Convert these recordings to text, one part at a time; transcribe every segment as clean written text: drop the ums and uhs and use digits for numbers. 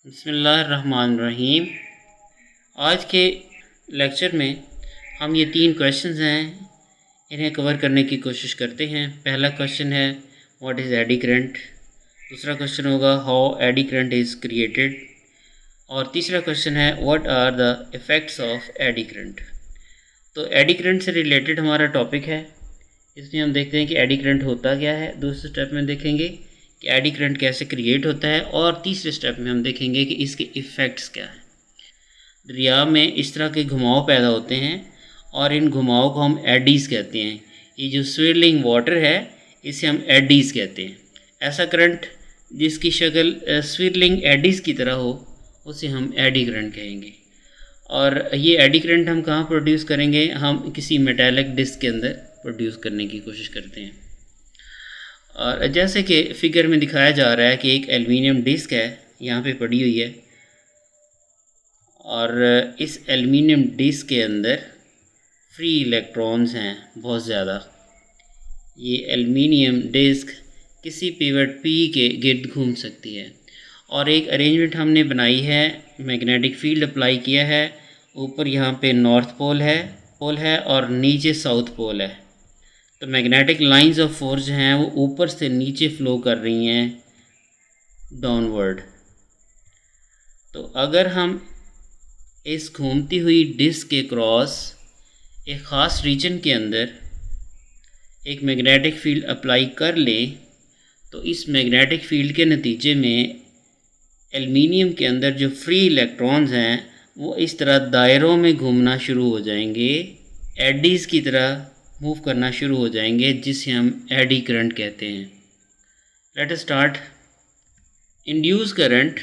बिस्मिल्लाहिर्रहमानिर्रहीम। आज के लेक्चर में हम ये 3 क्वेश्चंस हैं, इन्हें कवर करने की कोशिश करते हैं। पहला क्वेश्चन है व्हाट इज़ एडी करंट, दूसरा क्वेश्चन होगा how eddy current is created, और तीसरा क्वेश्चन है what are the effects of eddy current. तो एडी करंट से रिलेटेड हमारा टॉपिक है, इसमें हम देखते हैं कि एडी करंट होता क्या है। दूसरे स्टेप में देखेंगे कि एडी करंट कैसे क्रिएट होता है, और तीसरे स्टेप में हम देखेंगे कि इसके इफ़ेक्ट्स क्या हैं। दरिया में इस तरह के घुमाव पैदा होते हैं और इन घुमाव को हम एडीज़ कहते हैं। ये जो स्विरलिंग वाटर है इसे हम एडीज़ कहते हैं। ऐसा करंट जिसकी शक्ल स्विरलिंग एडीज़ की तरह हो उसे हम एडी करंट कहेंगे। और ये एडी करंट हम कहाँ प्रोड्यूस करेंगे, हम किसी मेटालिक डिस्क के अंदर प्रोड्यूस करने की कोशिश करते हैं। और जैसे कि फिगर में दिखाया जा रहा है कि एक एल्युमिनियम डिस्क है यहाँ पे पड़ी हुई है, और इस एल्युमिनियम डिस्क के अंदर फ्री इलेक्ट्रॉन्स हैं बहुत ज़्यादा। ये एल्युमिनियम डिस्क किसी पिवट पी के गिर्द घूम सकती है, और एक अरेंजमेंट हमने बनाई है, मैग्नेटिक फील्ड अप्लाई किया है। ऊपर यहाँ पे नॉर्थ पोल है और नीचे साउथ पोल है। तो मैग्नेटिक लाइंस ऑफ फोर्स जो हैं वो ऊपर से नीचे फ़्लो कर रही हैं डाउनवर्ड। तो अगर हम इस घूमती हुई डिस्क के क्रॉस एक ख़ास रीजन के अंदर एक मैग्नेटिक फील्ड अप्लाई कर लें, तो इस मैग्नेटिक फील्ड के नतीजे में एल्युमिनियम के अंदर जो फ्री इलेक्ट्रॉन्स हैं वो इस तरह दायरों में घूमना शुरू हो जाएंगे, एडीज़ की तरह मूव करना शुरू हो जाएंगे, जिसे हम एडी करंट कहते हैं। Let us start. Induce current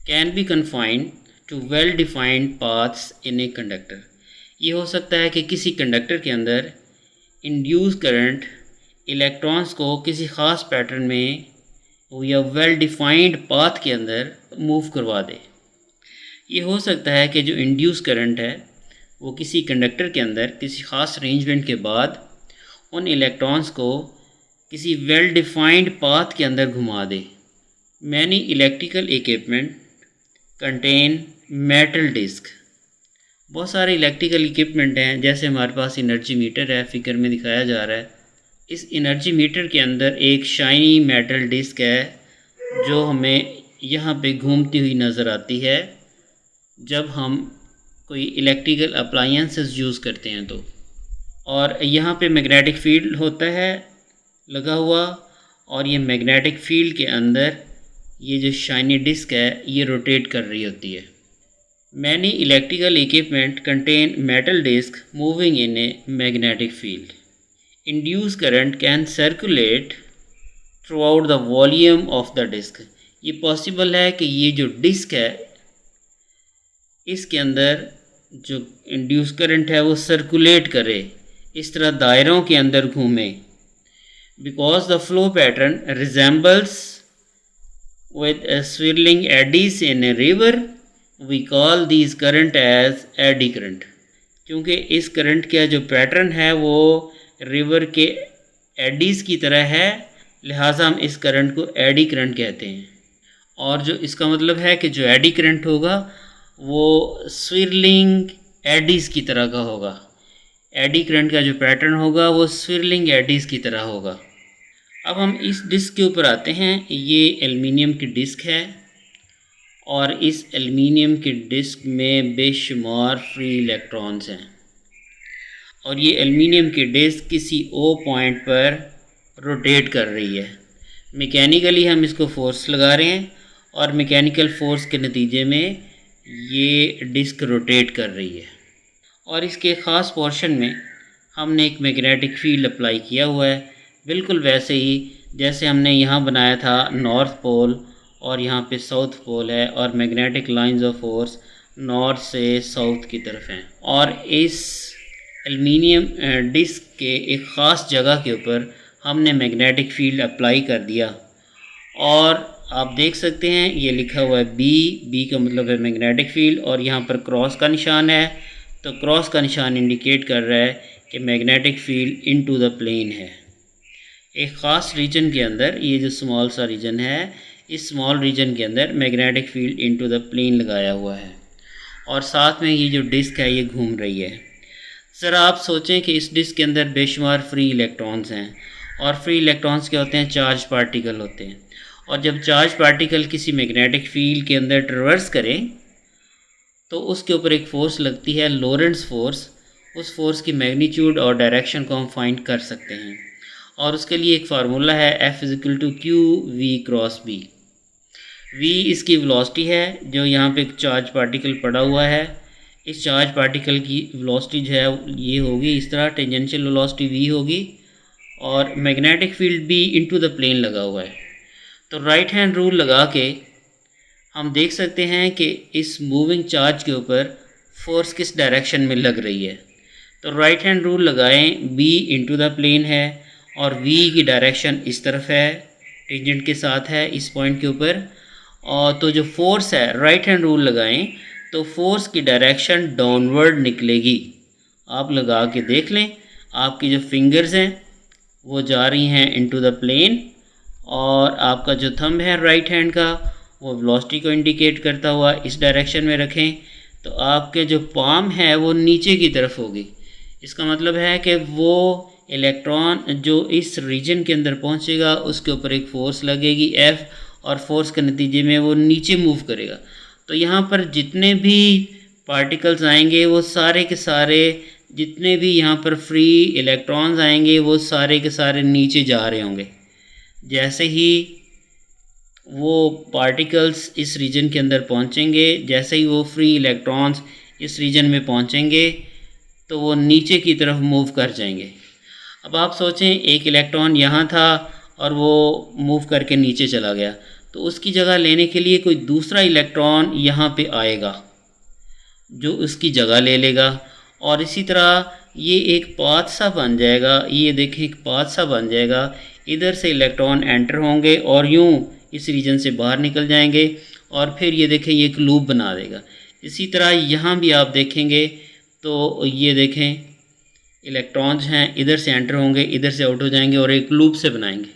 can be confined to well defined paths in a conductor. ये हो सकता है कि किसी कंडक्टर के अंदर इंड्यूस करंट इलेक्ट्रॉन्स को किसी ख़ास पैटर्न में या वेल डिफाइंड पाथ के अंदर मूव करवा दे। ये हो सकता है कि जो इंड्यूस करंट है वो किसी कंडक्टर के अंदर किसी ख़ास अरेंजमेंट के बाद उन इलेक्ट्रॉन्स को किसी वेल डिफाइंड पाथ के अंदर घुमा दे। Many electrical equipment contain metal disc. बहुत सारे इलेक्ट्रिकल इक्विपमेंट हैं, जैसे हमारे पास एनर्जी मीटर है, फिगर में दिखाया जा रहा है। इस एनर्जी मीटर के अंदर एक शाइनी मेटल डिस्क है जो हमें यहाँ पे घूमती हुई नज़र आती है जब हम कोई इलेक्ट्रिकल अप्लायंसेस यूज़ करते हैं तो। और यहाँ पे मैग्नेटिक फील्ड होता है लगा हुआ, और ये मैग्नेटिक फील्ड के अंदर ये जो शाइनी डिस्क है ये रोटेट कर रही होती है। Many electrical equipment contain metal disc moving in a magnetic field. Induce current can circulate throughout the volume of the disc. ये पॉसिबल है कि ये जो डिस्क है इसके अंदर जो इंड्यूस करंट है वो सर्कुलेट करे, इस तरह दायरों के अंदर घूमे। Because the flow pattern resembles with swirling eddies in a river we call these current as eddy current. क्योंकि इस करंट का जो पैटर्न है वो रिवर के एडीज़ की तरह है, लिहाजा हम इस करंट को एडी करंट कहते हैं। और जो इसका मतलब है कि जो एडी करंट होगा वो स्विरलिंग एडीज़ की तरह का होगा। एडी करंट का जो पैटर्न होगा वो स्विरलिंग एडीज़ की तरह होगा। अब हम इस डिस्क के ऊपर आते हैं। ये एल्युमिनियम की डिस्क है, और इस एल्युमिनियम की डिस्क में बेशुमार फ्री इलेक्ट्रॉन्स हैं, और ये एल्युमिनियम की डिस्क किसी ओ पॉइंट पर रोटेट कर रही है। मैकेनिकली हम इसको फोर्स लगा रहे हैं, और मैकेनिकल फोर्स के नतीजे में ये डिस्क रोटेट कर रही है। और इसके ख़ास पोर्शन में हमने एक मैग्नेटिक फील्ड अप्लाई किया हुआ है, बिल्कुल वैसे ही जैसे हमने यहाँ बनाया था नॉर्थ पोल, और यहाँ पे साउथ पोल है, और magnetic lines of force north से साउथ की तरफ हैं। और इस एल्युमिनियम डिस्क के एक ख़ास जगह के ऊपर हमने मैग्नेटिक फील्ड अप्लाई कर दिया, और आप देख सकते हैं ये लिखा हुआ है बी का मतलब है मैग्नेटिक फील्ड, और यहाँ पर क्रॉस का निशान है। तो क्रॉस का निशान इंडिकेट कर रहा है कि magnetic field into the plane है। एक ख़ास रीजन के अंदर, ये जो स्मॉल सा रीजन है, इस स्मॉल रीजन के अंदर magnetic field into the plane लगाया हुआ है और साथ में ये जो डिस्क है ये घूम रही है। ज़रा आप सोचें कि इस डिस्क के अंदर बेशुमार फ्री इलेक्ट्रॉन्स हैं और फ्री इलेक्ट्रॉन्स क्या होते हैं, चार्ज पार्टिकल होते हैं। और जब चार्ज पार्टिकल किसी मैग्नेटिक फील्ड के अंदर ट्रैवर्स करें तो उसके ऊपर एक फ़ोर्स लगती है, लॉरेंट्ज़ फ़ोर्स। उस फोर्स की मैग्नीट्यूड और डायरेक्शन को हम फाइंड कर सकते हैं और उसके लिए एक फार्मूला है F=q(v)x(b). v इसकी वेलोसिटी है जो यहाँ पे एक चार्ज पार्टिकल पड़ा हुआ है। इस चार्ज पार्टिकल की वेलोसिटी जो है ये होगी इस तरह, टेंजेंशियल वेलोसिटी v होगी और magnetic field b into the plane लगा हुआ है। तो राइट हैंड रूल लगा के हम देख सकते हैं कि इस मूविंग चार्ज के ऊपर फोर्स किस डायरेक्शन में लग रही है। तो राइट हैंड रूल लगाएं, b इनटू द प्लेन है और v की डायरेक्शन इस तरफ है, टेंजेंट के साथ है इस पॉइंट के ऊपर। और तो जो फोर्स है, राइट हैंड रूल लगाएं तो फोर्स की डायरेक्शन डाउनवर्ड निकलेगी। आप लगा के देख लें, आपकी जो फिंगर्स हैं वो जा रही हैं इनटू द प्लेन और आपका जो थंब है राइट हैंड का वो वेलोसिटी को इंडिकेट करता हुआ इस डायरेक्शन में रखें तो आपके जो पाम है वो नीचे की तरफ होगी। इसका मतलब है कि वो इलेक्ट्रॉन जो इस रीजन के अंदर पहुंचेगा उसके ऊपर एक फ़ोर्स लगेगी F और फोर्स के नतीजे में वो नीचे मूव करेगा। तो यहाँ पर जितने भी पार्टिकल्स आएंगे वो सारे के सारे, जितने भी यहाँ पर फ्री इलेक्ट्रॉन्स आएंगे वो सारे के सारे नीचे जा रहे होंगे। जैसे ही वो पार्टिकल्स इस रीजन के अंदर पहुँचेंगे, जैसे ही वो फ्री इलेक्ट्रॉन्स इस रीजन में पहुँचेंगे तो वो नीचे की तरफ मूव कर जाएंगे। अब आप सोचें एक इलेक्ट्रॉन यहाँ था और वो मूव करके नीचे चला गया तो उसकी जगह लेने के लिए कोई दूसरा इलेक्ट्रॉन यहाँ पे आएगा जो उसकी जगह ले लेगा और इसी तरह ये एक पाथ सा बन जाएगा। ये देखें एक पाथ सा बन जाएगा, इधर से इलेक्ट्रॉन एंटर होंगे और यूँ इस रीजन से बाहर निकल जाएंगे और फिर ये देखें ये एक लूप बना देगा। इसी तरह यहाँ भी आप देखेंगे तो ये देखें इलेक्ट्रॉन्स हैं इधर से एंटर होंगे, इधर से आउट हो जाएंगे और एक लूप से बनाएंगे।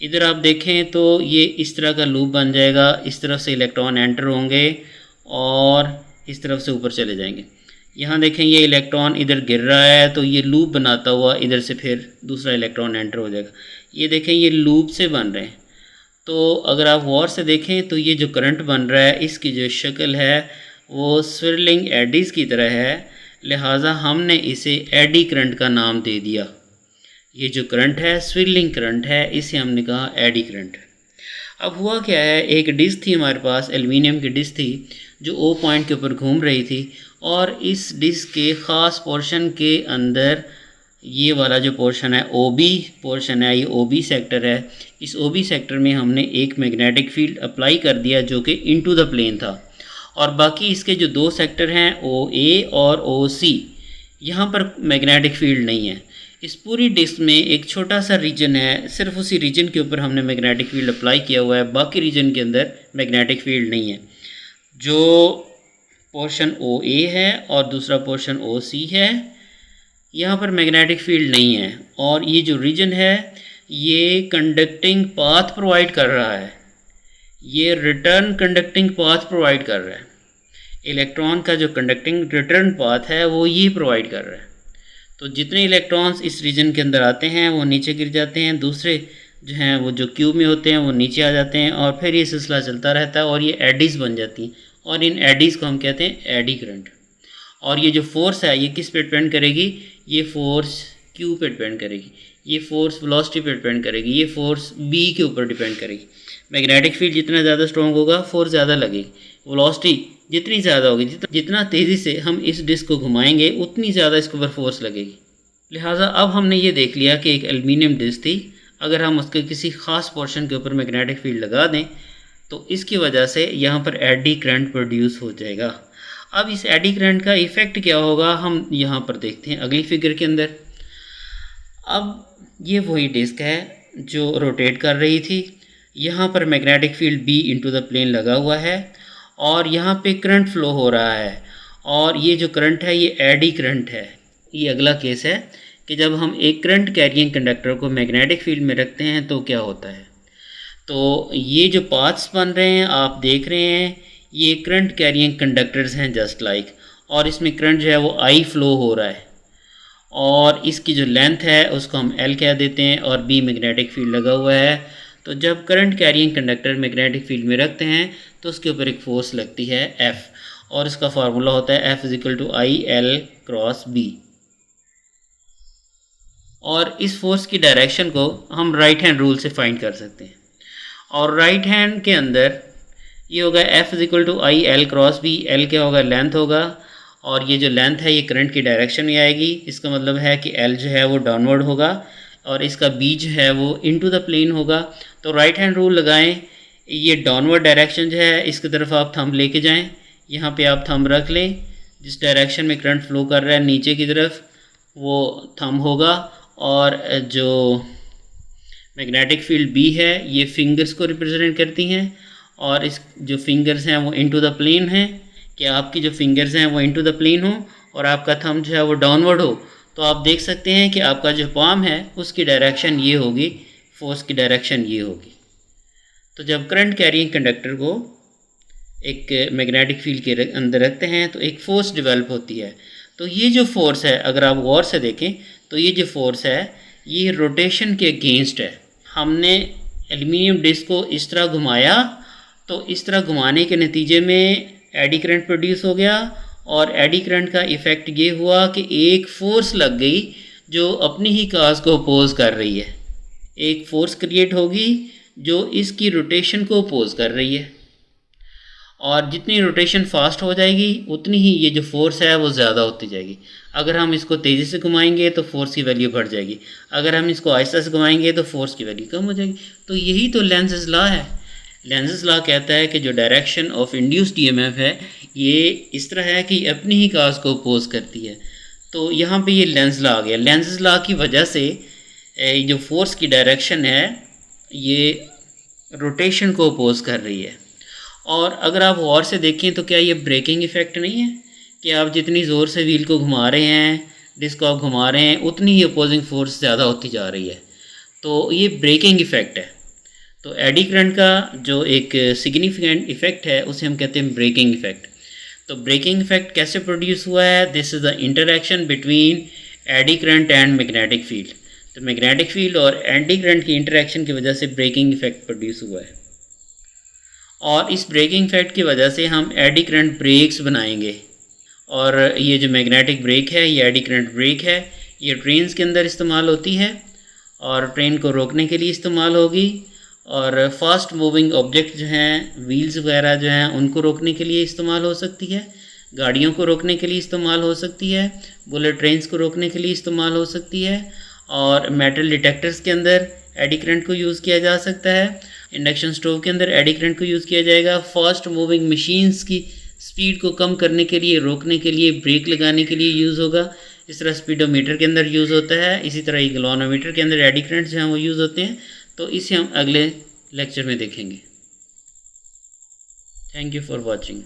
इधर आप देखें तो ये इस तरह का लूप बन जाएगा, इस तरफ से इलेक्ट्रॉन एंटर होंगे और इस तरफ से ऊपर चले जाएंगे। यहाँ देखें ये इलेक्ट्रॉन इधर गिर रहा है तो ये लूप बनाता हुआ इधर से फिर दूसरा इलेक्ट्रॉन एंटर हो जाएगा। ये देखें ये लूप से बन रहे हैं। तो अगर आप गौर से देखें तो ये जो करंट बन रहा है इसकी जो शक्ल है वो स्विरलिंग एडीज़ की तरह है, लिहाजा हमने इसे एडी करंट का नाम दे दिया। ये जो करंट है स्विरलिंग करंट है, इसे हमने कहा एडी करंट। अब हुआ क्या है, एक डिस्क थी हमारे पास, एल्युमिनियम की डिस्क थी जो ओ पॉइंट के ऊपर घूम रही थी और इस डिस्क के ख़ास पोर्शन के अंदर ये वाला जो पोर्शन है OB पोर्शन है, ये OB सेक्टर है। इस OB सेक्टर में हमने एक मैग्नेटिक फील्ड अप्लाई कर दिया जो कि इनटू द प्लेन था और बाकी इसके जो दो सेक्टर हैं OA और OC, यहाँ पर मैग्नेटिक फील्ड नहीं है। इस पूरी डिस्क में एक छोटा सा रीजन है, सिर्फ उसी रीजन के ऊपर हमने मैग्नेटिक फील्ड अप्लाई किया हुआ है, बाकी रीजन के अंदर मैग्नेटिक फील्ड नहीं है। जो पोर्शन OA है और दूसरा पोर्शन OC है, यहाँ पर मैग्नेटिक फील्ड नहीं है और ये जो रीजन है ये कंडक्टिंग पाथ प्रोवाइड कर रहा है, ये रिटर्न कंडक्टिंग पाथ प्रोवाइड कर रहा है। इलेक्ट्रॉन का जो कंडक्टिंग रिटर्न पाथ है वो ये प्रोवाइड कर रहा है। तो जितने इलेक्ट्रॉन्स इस रीजन के अंदर आते हैं वो नीचे गिर जाते हैं, दूसरे जो हैं वो जो क्यूब में होते हैं वो नीचे आ जाते हैं और फिर ये सिलसिला चलता रहता है और ये एडीज़ बन जाती हैं और इन एडीज़ को हम कहते हैं एडी करंट। और ये जो फोर्स है ये किस पे डिपेंड करेगी, ये फोर्स Q पे डिपेंड करेगी, ये फोर्स वेलोसिटी पे डिपेंड करेगी, ये फोर्स B के ऊपर डिपेंड करेगी। मैग्नेटिक फील्ड जितना ज़्यादा स्ट्रॉन्ग होगा फोर्स ज़्यादा लगेगी, वेलोसिटी जितनी ज़्यादा होगी, जितना तेज़ी से हम इस डिस्क को घुमाएंगे उतनी ज़्यादा इसके ऊपर फोर्स लगेगी। लिहाजा अब हमने ये देख लिया कि एक एल्युमिनियम डिस्क थी, अगर हम उसके किसी ख़ास पोर्शन के ऊपर मैग्नेटिक फील्ड लगा दें तो इसकी वजह से यहाँ पर एडी करंट प्रोड्यूस हो जाएगा। अब इस एडी करंट का इफ़ेक्ट क्या होगा हम यहाँ पर देखते हैं अगली फिगर के अंदर। अब ये वही डिस्क है जो रोटेट कर रही थी, यहाँ पर magnetic field B into the plane लगा हुआ है और यहाँ पे करंट फ्लो हो रहा है और ये जो करंट है ये एडी करंट है। ये अगला केस है कि जब हम एक करंट कैरियंग कंडक्टर को मैग्नेटिक फील्ड में रखते हैं तो क्या होता है। तो ये जो पाथ्स बन रहे हैं आप देख रहे हैं, ये करंट कैरिंग कंडक्टर्स हैं जस्ट लाइक, और इसमें करंट जो है वो आई फ्लो हो रहा है, और इसकी जो लेंथ है उसको हम एल कह देते हैं, और बी मैग्नेटिक फील्ड लगा हुआ है। तो जब current carrying conductor magnetic field में रखते हैं तो उसके ऊपर एक फोर्स लगती है एफ़, और इसका फार्मूला होता है F is equal to I L cross B. और इस फोर्स की डायरेक्शन को हम राइट हैंड रूल से फाइंड कर सकते हैं, और राइट हैंड के अंदर ये होगा F is equal to I L cross B. L क्या होगा, लेंथ होगा, और ये जो लेंथ है ये करंट की डायरेक्शन में आएगी। इसका मतलब है कि एल जो है वो डाउनवर्ड होगा, और इसका बी जो है वो इनटू द प्लेन होगा। तो राइट हैंड रूल लगाएं, ये डाउनवर्ड डायरेक्शन जो है इसकी तरफ आप थंब लेके जाएं, यहाँ पे आप थंब रख लें, जिस डायरेक्शन में करंट फ्लो कर रहा है नीचे की तरफ वो थंब होगा, और जो मैग्नेटिक फील्ड बी है ये फिंगर्स को रिप्रेजेंट करती हैं, और इस जो फिंगर्स हैं वो इनटू द प्लेन हैं, कि आपकी जो फिंगर्स हैं वो इनटू द प्लेन हो और आपका थंब जो है वो डाउनवर्ड हो। तो आप देख सकते हैं कि आपका जो पाम है उसकी डायरेक्शन ये होगी, फोर्स की डायरेक्शन ये होगी। तो जब करंट कैरिंग कंडक्टर को एक मैग्नेटिक फील्ड के अंदर रखते हैं तो एक फ़ोर्स डेवलप होती है। तो ये जो फोर्स है अगर आप गौर से देखें तो ये जो फोर्स है ये रोटेशन के अगेंस्ट है। हमने एल्युमिनियम डिस्क को इस तरह घुमाया, तो इस तरह घुमाने के नतीजे में एडी करंट प्रोड्यूस हो गया, और एडी करंट का इफ़ेक्ट ये हुआ कि एक फ़ोर्स लग गई जो अपनी ही काज को अपोज कर रही है। एक फ़ोर्स क्रिएट होगी जो इसकी रोटेशन को अपोज कर रही है, और जितनी रोटेशन फास्ट हो जाएगी उतनी ही ये जो फोर्स है वो ज़्यादा होती जाएगी। अगर हम इसको तेज़ी से घुमाएंगे तो फोर्स की वैल्यू बढ़ जाएगी, अगर हम इसको आहिस्ता से घुमाएंगे तो फोर्स की वैल्यू कम हो जाएगी। तो यही तो लेंज़ेस लॉ है। लेंज़ेस लॉ कहता है कि जो डायरेक्शन ऑफ इंड्यूस्ड ईएमएफ है ये इस तरह है कि अपनी ही काज को अपोज करती है। तो यहाँ पे ये लेंज़ लॉ आ गया। लेंज़ेस लॉ की वजह से जो फोर्स की डायरेक्शन है ये रोटेशन को अपोज कर रही है। और अगर आप गौर से देखें तो क्या ये ब्रेकिंग इफ़ेक्ट नहीं है कि आप जितनी ज़ोर से व्हील को घुमा रहे हैं, डिस्क को आप घुमा रहे हैं, उतनी ही अपोजिंग फोर्स ज़्यादा होती जा रही है। तो ये ब्रेकिंग इफ़ेक्ट है। तो एडी करंट का जो एक सिग्निफिकेंट इफ़ेक्ट है उसे हम कहते हैं ब्रेकिंग इफ़ेक्ट। तो ब्रेकिंग इफ़ेक्ट कैसे प्रोड्यूस हुआ है? This is the interaction between eddy current and magnetic field. तो मैग्नेटिक फील्ड और एडी करंट की इंटरेक्शन की वजह से ब्रेकिंग इफ़ेक्ट प्रोड्यूस हुआ है, और इस ब्रेकिंग इफेक्ट की वजह से हम एडी करंट ब्रेक्स बनाएंगे। और ये जो मैग्नेटिक ब्रेक है ये एडी करंट ब्रेक है, ये ट्रेन्स के अंदर इस्तेमाल होती है और ट्रेन को रोकने के लिए इस्तेमाल होगी, और फास्ट मूविंग ऑब्जेक्ट जो हैं, व्हील्स वगैरह जो हैं, उनको रोकने के लिए इस्तेमाल हो सकती है, गाड़ियों को रोकने के लिए इस्तेमाल हो सकती है, बुलेट ट्रेन्स को रोकने के लिए इस्तेमाल हो सकती है, और मेटल डिटेक्टर्स के अंदर एडी करंट को यूज़ किया जा सकता है। इंडक्शन स्टोव के अंदर एडी करंट को यूज़ किया जाएगा। फास्ट मूविंग मशीन्स की स्पीड को कम करने के लिए, रोकने के लिए, ब्रेक लगाने के लिए यूज़ होगा। इस तरह स्पीडोमीटर के अंदर यूज़ होता है, इसी तरह गैल्वेनोमीटर के अंदर एडी करंट जो हैं वो यूज़ होते हैं। तो इसे हम अगले लेक्चर में देखेंगे। Thank you for watching.